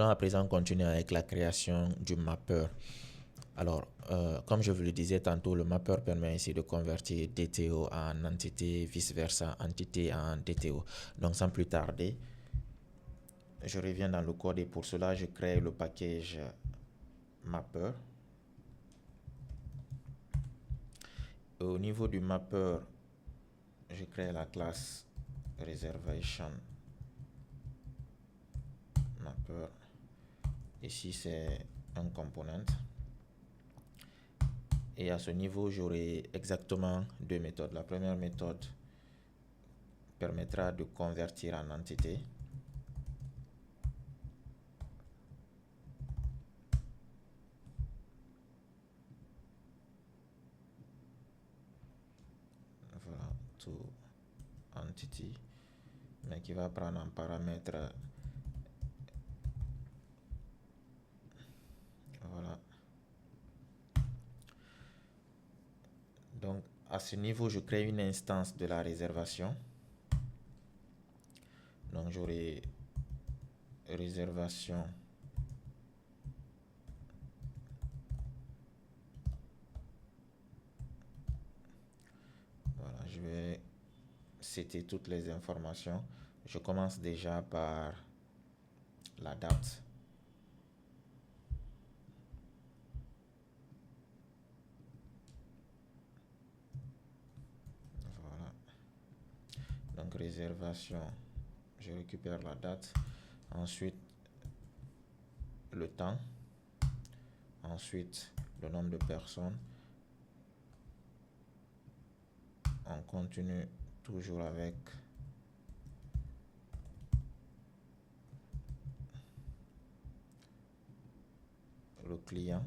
À présent, on continue avec la création du mapper. Alors, comme je vous le disais tantôt, le mapper permet ici de convertir DTO en entité, vice-versa, entité en DTO. Donc, sans plus tarder, je reviens dans le code et pour cela, je crée le package mapper. Et au niveau du mapper, je crée la classe reservation mapper. Ici, c'est un component. Et à ce niveau, j'aurai exactement deux méthodes. La première méthode permettra de convertir en entité. Voilà, to entity, mais qui va prendre un paramètre. Voilà. Donc, à ce niveau, je crée une instance de la réservation. Donc, j'aurai réservation voilà, je vais citer toutes les informations. Je commence déjà par la date. Voilà. Donc, réservation, je récupère la date. Ensuite, le temps. Ensuite, le nombre de personnes. On continue toujours avec le client.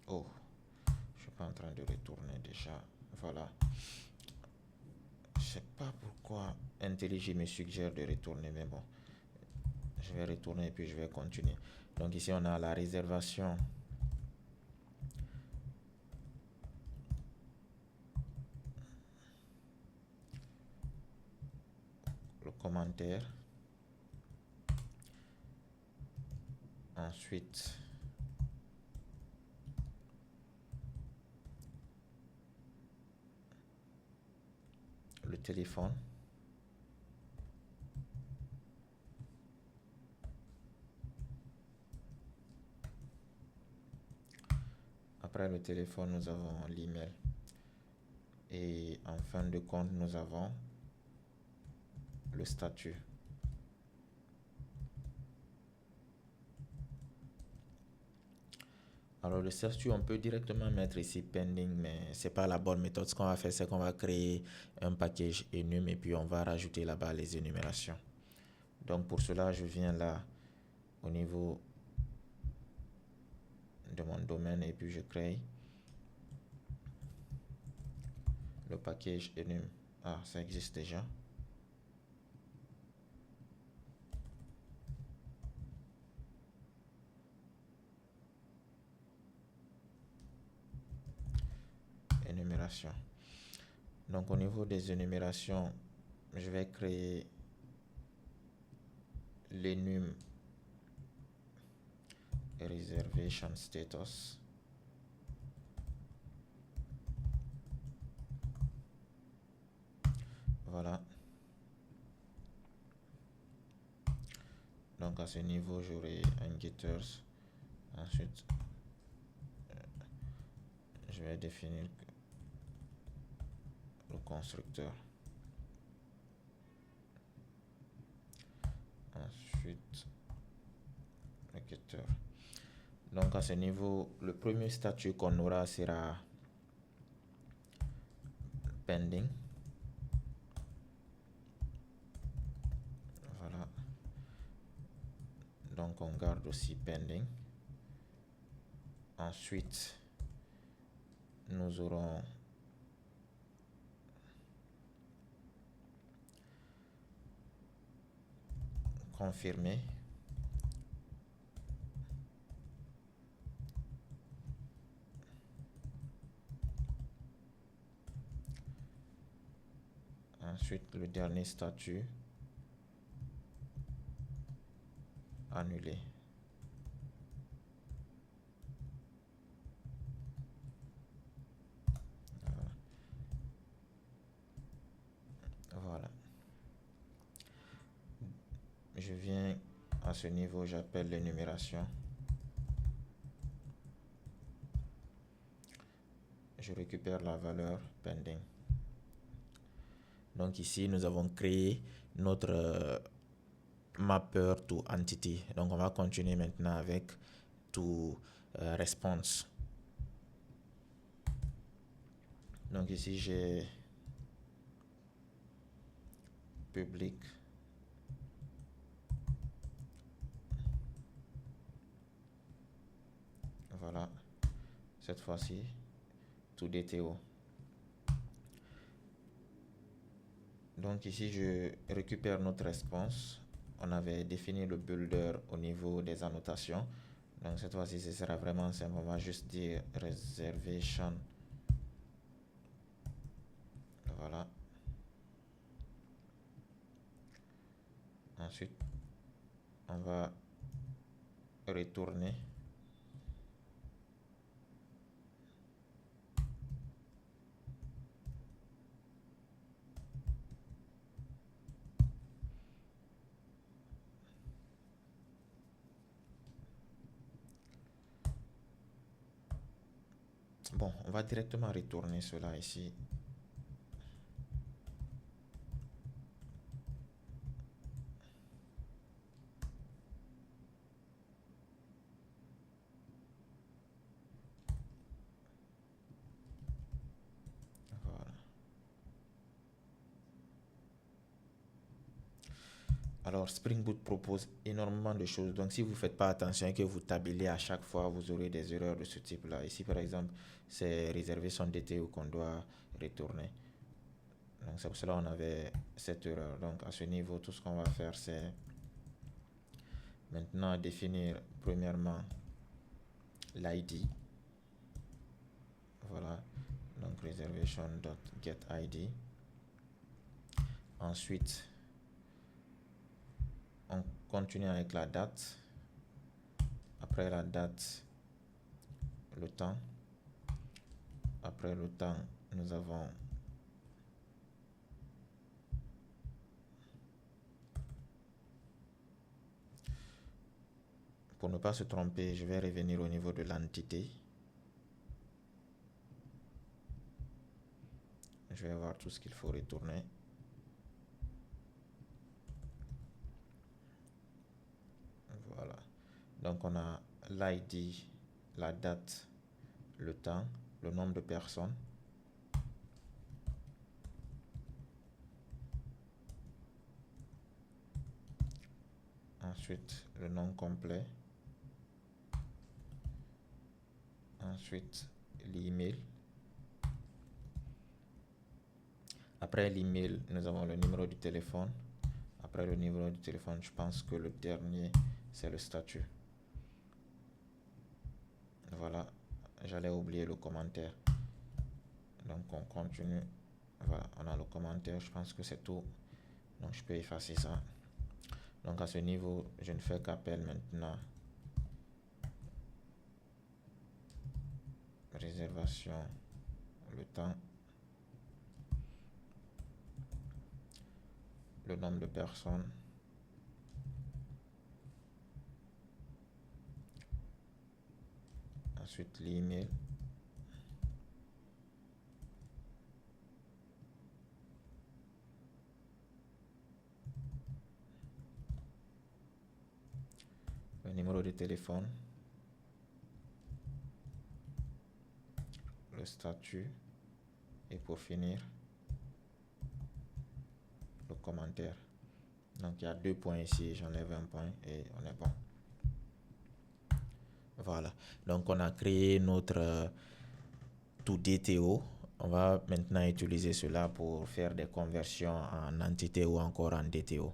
Oh, je suis pas en train de retourner déjà. Voilà. Je sais pas pourquoi IntelliJ me suggère de retourner, mais bon, je vais retourner et puis je vais continuer. Donc ici on a la réservation. Le commentaire. Ensuite, le téléphone. Après le téléphone, nous avons l'email. Et en fin de compte, nous avons le statut. Alors le statut, on peut directement mettre ici pending, mais c'est pas la bonne méthode. Ce qu'on va faire, c'est qu'on va créer un package enum et puis on va rajouter là-bas les énumérations. Donc pour cela, je viens là au niveau de mon domaine et puis je crée le package enum. Ah, ça existe déjà. Énumération. Donc au niveau des énumérations, je vais créer l'enum reservation status. Voilà. Donc à ce niveau, j'aurai un getters. Ensuite, je vais définir le constructeur. Ensuite, le getter. Donc à ce niveau, le premier statut qu'on aura sera pending. Voilà. Donc on garde aussi pending. Ensuite, nous aurons confirmé. Ensuite, le dernier statut, annuler. Voilà. Je viens à ce niveau, j'appelle l'énumération. Je récupère la valeur pending. Donc ici, nous avons créé notre mapper to entity. Donc on va continuer maintenant avec to response. Donc ici, j'ai public. Voilà. Cette fois-ci, to DTO. Donc ici, je récupère notre response. On avait défini le builder au niveau des annotations. Donc cette fois-ci, ce sera vraiment simple. On va juste dire reservation. Voilà. Ensuite, on va retourner. Bon, on va directement retourner cela ici. Voilà. Alors, Spring Boot propose énormément de choses. Donc, si vous ne faites pas attention et que vous tabulez à chaque fois, vous aurez des erreurs de ce type-là. Ici, par exemple, c'est réservé son DTO qu'on doit retourner. Donc, c'est pour cela qu'on avait cette erreur. Donc, à ce niveau, tout ce qu'on va faire, c'est maintenant définir premièrement l'ID. Voilà. Donc, reservation.getID. Ensuite, on continue avec la date. Après la date, le temps. Après le temps, nous avons pour ne pas se tromper, je vais revenir au niveau de l'entité. Je vais voir tout ce qu'il faut retourner. Voilà. Donc on a l'ID, la date, le temps, le nombre de personnes. Ensuite, le nom complet. Ensuite, l'email. Après l'email, nous avons le numéro du téléphone. Après le numéro du téléphone, je pense que le dernier, c'est le statut. Voilà, j'allais oublier le commentaire. Donc on continue. Voilà, on a le commentaire, je pense que c'est tout. Donc je peux effacer ça. Donc à ce niveau, je ne fais qu'appel maintenant. Réservation, le temps, le nombre de personnes, ensuite l'email, le numéro de téléphone, le statut et pour finir le commentaire. Donc il y a 2 points ici, j'enlève un point et on est bon. Voilà, donc on a créé notre to DTO. On va maintenant utiliser cela pour faire des conversions en entité ou encore en DTO.